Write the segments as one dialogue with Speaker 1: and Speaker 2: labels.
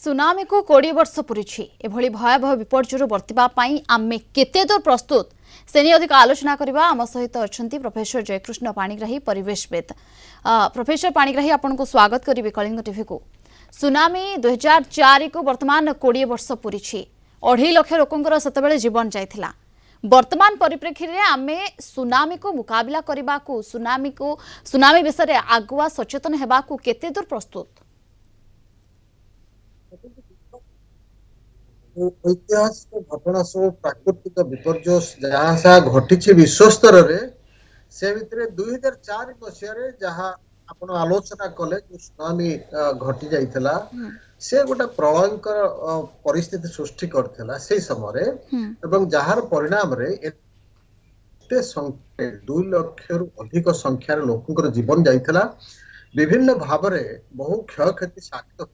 Speaker 1: Tsunami को 20 वर्ष पूरी एभली भयावह विपर्यय बर्तिबा पई आमे केते दूर प्रस्तुत से नहीं अधिक आलोचना करबा आम सहित अच्छा प्रोफेसर जयकृष्ण पाणिग्राही परिवेशविद। प्रोफेसर पाणिग्राही आपन को स्वागत करी कलिंग टीवी को। सुनामी 2004 को वर्तमान 20 वर्ष पूरी 2.5 लाख लोकंकर सेतबेले जीवन जाइथिला। वर्तमान परिप्रेक्षी रे आमे सुनामी को मुकाबला करबा को सुनामी विषय रे आगुआ सचेतन हेबा को केते दूर प्रस्तुत?
Speaker 2: ऐतिहासिक घटना सब प्राकृतिक विपर्यय जहाँ घटी विश्व स्तर से भितर 2004 मसीह जहाँ आपण आलोचना कले जो सुनामी घटी जाइथिला से गोटे प्रलयंकर परिस्थिति सृष्टि करथिला से समय एवं जहार परिणाम रे एते संख्या 2 लाख रु अधिक संख्यार लोकंकर जीवन जाइथिला। विभिन्न भाव रे बहु क्षय क्षति साधित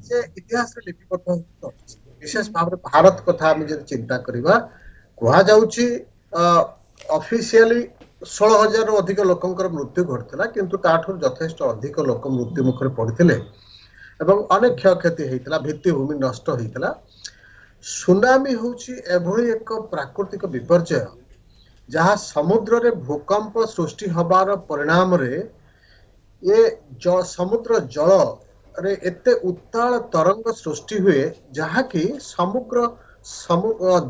Speaker 2: से इतिहास रे लिपिबद्ध होछि। विशेष भाव रे भारत कथा हम जे चिंता करबा कहा जाउछि ऑफिशियली 16,000 रु अधिक लोकंकर मृत्यु घटथिला किंतु ताठुर यथेष्ट अधिक लोक मृत्यु मुखरे पड़िथिले एवं अनेक क्षय क्षति हेतिला भित्तिभूमि नष्ट हेतिला। सुनामी होछि एभली एक प्राकृतिक विपर्यय जहाँ समुद्र रे भूकंप सृष्टि हबार परिणाम रे ये समुद्र जल रे एते उत्ताल तरंग सृष्टि हुए जहाँ की समुद्र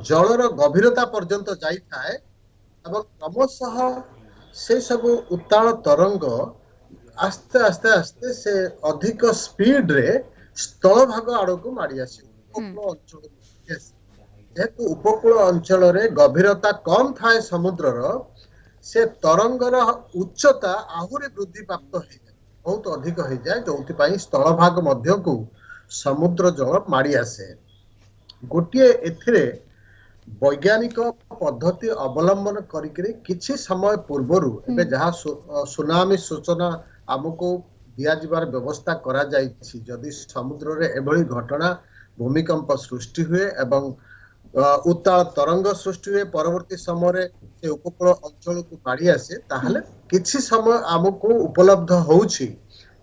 Speaker 2: जलर गभीरता पर्यंत जाई थाए एवं क्रमशः से सब उत्ताल तरंग आस्ते आस्ते आस्ते से अधिक स्पीड रे स्थल भाग आड़ को माड़ी आसी उपकूल अंचल जेहेतु उपकूल अंचल रे गभीरता कम थाए समुद्रर से तरंगर उच्चता आहुरी वृद्धि प्राप्त हो जाए बहुत अधिक हो जाए जो स्थल भाग मध्य को समुद्र जल माड़ी आसे। गोटे एथिरे वैज्ञानिक पद्धति अवलंबन करिकरी किछि समय पूर्वरु एबे जहाँ सुनामी सूचना आमको दिया जिबार व्यवस्था करा जाइछि। जदि समुद्र रे एभली घटना भूमिकंप सृष्टि हुए एवं उत्ताल तरंग सृष्टि हुए परवर्ती समय से उपकूल अंचल को माड़ी आसे ताहले किछि समय आमको उपलब्ध होउछि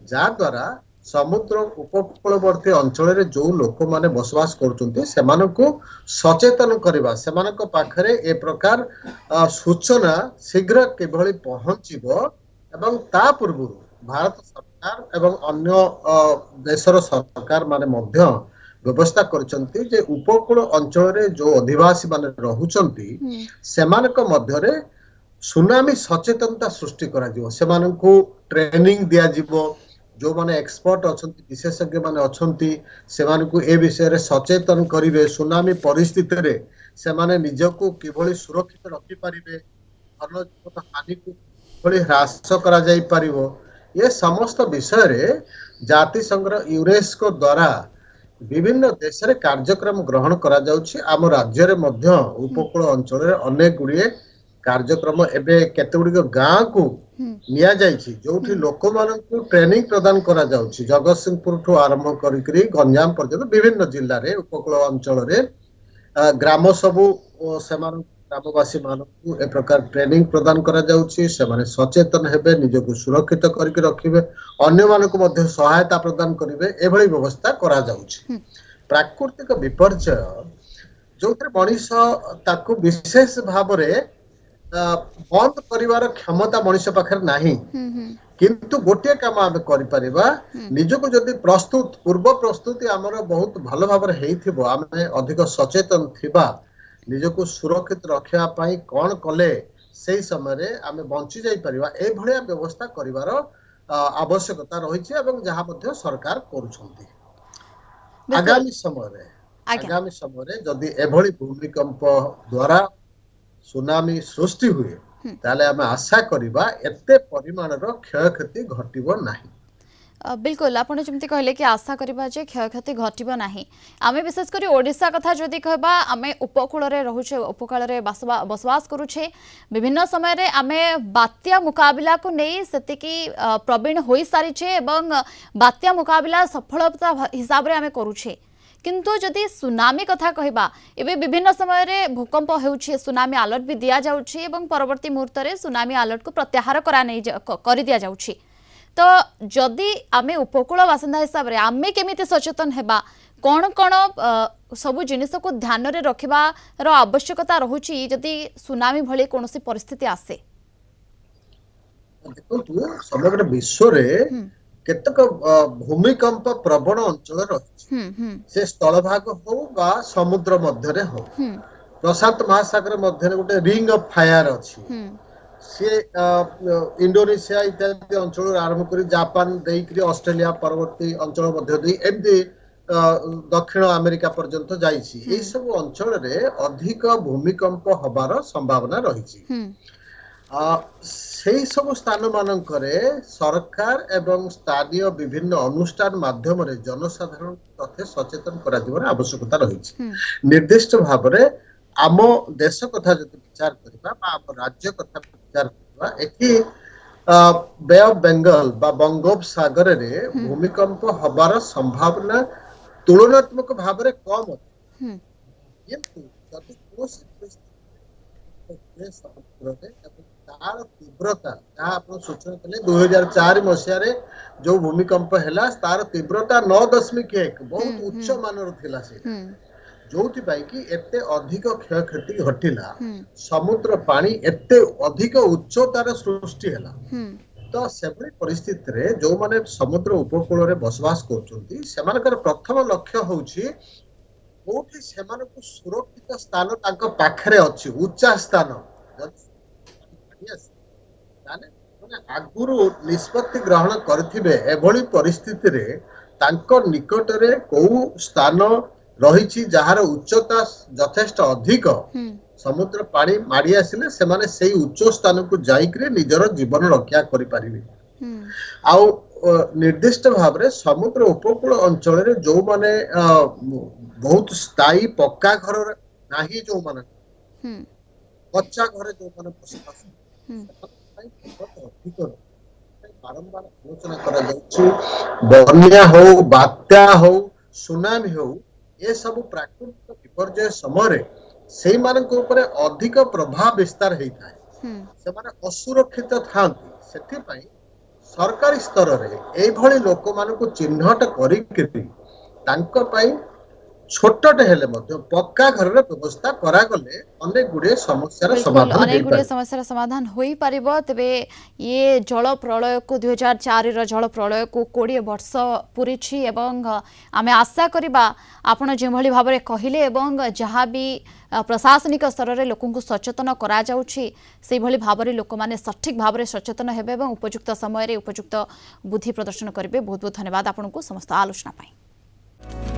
Speaker 2: जा द्वारा समुद्र उपकूलवर्ती अंचल रे जो लोक माने बसवास करचुंती सेमानको सचेतन करबा सेमानको पाखरे ए प्रकार सूचना शीघ्र केभली पहुंचिबो एवं ता पूर्व भारत सरकार एवं अन्य देशर सरकार माने मध्य व्यवस्था करचंती जे उपकूल अंचल रे जो अधिवासी माने रहुचंती सेमानको मध्य रे सुनामी सचेतनता सृष्टि करा जिवो सेमानको ट्रेनिंग दिया जिवो जो माने एक्सपर्ट अछंती विशेषज्ञ माने अछंती सेमानको ए विषय रे सचेतन करिवे सुनामी परिस्थिति रे सेमाने निजको किभली सुरक्षित रखि परिबे धन जीवन हानि को किभली ह्रास करा जाई परिबो ये समस्त विषय रे जाति संघ यूनेस्को द्वारा विभिन्न देश रे कार्यक्रम ग्रहण करा जाउछि। आम राज्य रे मध्य उपकूल अंचल रे अनेक गुड़िए कार्यक्रम एबे केतेगुडी गाँ को निया जाइछि जोठी लोक माननकु ट्रेनिंग प्रदान करा जाउछि। जगतसिंहपुर ठु आरंभ करिकरी गंजाम पर्यंत विभिन्न जिल्ला रे उपकूल अंचल रे ग्राम सबु सेमान ग्रामवासी माननकु ए प्रकार ट्रेनिंग प्रदान करा जाउछि। सेमाने सचेतन हेबे निजको सुरक्षित करके रखिबे अन्य मानकु मध्ये सहायता प्रदान करिवे एभली व्यवस्था करा जाउछि। प्राकृतिक विपर्यय जोथरे मनीष ताकु विशेष भाव रे बंद करिवार क्षमता मनीष पाखर नाही किंतु गोटे काम आमे करि परिबा निजको जदि प्रस्तुत पूर्व प्रस्तुति हमर बहुत भलो भाव रे हेइथिबो आमे अधिक सचेतन थिबा निजको सुरक्षित रखिया पई कोन कले सेही समय रे आमे बंची जाई परिबा ए भलिया व्यवस्था करिवार आवश्यकता रहिछि एवं जहा मध्ये सरकार करूछंती। आगामी समय रे जदि एभली भूमिकंप द्वारा सुनामी सृष्टि हुए ताले आमे आशा करिबा एते परिमाणर क्षय क्षति घटिबो नाही।
Speaker 1: बिल्कुल आपने जमती कहले कि आशा करबा जे क्षयक्षति घटिबो नाही। आमे विशेष करी ओडिशा कथा जदि कहबा आमे उपकूल रे रहुछे उपकूल रे बसवास करूछे विभिन्न समय रे आमे बात्या मुकाबला को नै सेतिकी प्रवीण होई सारिछे एवं बात्या मुकाबला सफलता हिसाब रे आमे करूछे किंतु जदि सुनामी कथा कहबा एबे विभिन्न समय रे भूकंप हेउछे सुनामी अलर्ट भी दिया जाउछे एवं परवर्ती मुहूर्त रे सुनामी अलर्ट को प्रत्याहार करा नै करि दिया जाउछे तो जदि आमे उपकूल बासिंदा हिसाब रे आमे केमिति सचेतन हेबा कौन कौन सबु जिनिस को ध्यान रे रखिबार आवश्यकता रहुची जदि सुनामी भली कोनोसी परिस्थिति आसे?
Speaker 2: देखନ୍ତୁ समग्र विश्व रे केतक भूमिकंप प्रवण अंचल रही से स्थलभाग हो बा समुद्र मध्य रे हो प्रशांत महासागर मध्य गोटे रिंग ऑफ फायर अच्छी सी इंडोनेशिया इत्यादि अंचल आरंभ कर जापान देकरी ऑस्ट्रेलिया परवर्ती अंचल मध्य दे एमती दक्षिण अमेरिका पर्यंत जाइछि ए सब अंचल रे अधिक भूमिकंप हबार संभावना रही सब स्थान मानकरे सरकार एवं स्थानीय विभिन्न अनुष्ठान माध्यम रे जनसाधारण तथे सचेतन करा दिबार आवश्यकता रही निर्दिष्ट भाव रे आम देश कथा जदि विचार करबा बा आम राज्य कथा विचार करबा एथि बे ऑफ बेंगल बा बंगोपसागर रे भूमिकंप हबार संभावना तुलनात्मक भाव रे कम अछि किंतु जदि कोस तार तीव्रता जहाँ आप सूचना कले 2004 मसीह जो भूमिकंप है तार तीव्रता 9.1 बहुत उच्च मानर थिला से जो कि एते अधिक क्षयक्षति घटिला समुद्र पानी एते अधिक उच्चतार सृष्टि हैला तो सेभली परिस्थिति रे जो माने समुद्र उपकूल रे बसवास करछंती सेमानकर प्रथम लक्ष्य होउची कोठी सेमानकु सुरक्षित स्थान तांको पाखरे अछि उच्च स्थान आगुरु निष्पत्ति ग्रहण करथिबे एभली परिस्थिति रे तांको निकट रे को स्थान रहिछि जहार उच्चता यथेष्ट अधिक समुद्र पानी माड़ी आसिले से माने सेही उच्च स्थान को जाइकरे निजर जीवन रक्षा करि परिबे आउ निर्दिष्ट भाव रे समुद्र उपकूल अंचल रे जो माने बहुत स्थायी पक्का घर नाही जो माने कच्चा घर जो माने बसवास बारंबार आलोचना करा जाउछि बन्या हो बात्या हो सुनामी हो ये सब प्राकृतिक विपर्यय समय से ऊपर अधिक प्रभाव विस्तार होता है से माने असुरक्षित थांती सेथिपाई सरकारी स्तर रे एई भली लोक मानकु चिन्हट करिकरी तांको पाई छोटटे हेले मध्य पक्का घर रे व्यवस्था करा गले अनेक गुडे समस्यार समाधान
Speaker 1: अनेक गुडे समस्यार समाधान होई परिबो तबे ये जल प्रलय को 2004 रो जल प्रलय को 20 वर्ष पुरिछि एवं आमे आशा करिबा आपण जे भली भाबरे कहिले एवं जहा भी प्रशासनिक स्तर रे लोकन को सचेतन करा जाउछि से भली भाबरे लोक माने सठिक भाबरे सचेतन हेबे एवं उपयुक्त समय रे उपयुक्त बुद्धि प्रदर्शन करिवे। बहुत बहुत धन्यवाद आपन को समस्त आलोचना पाई।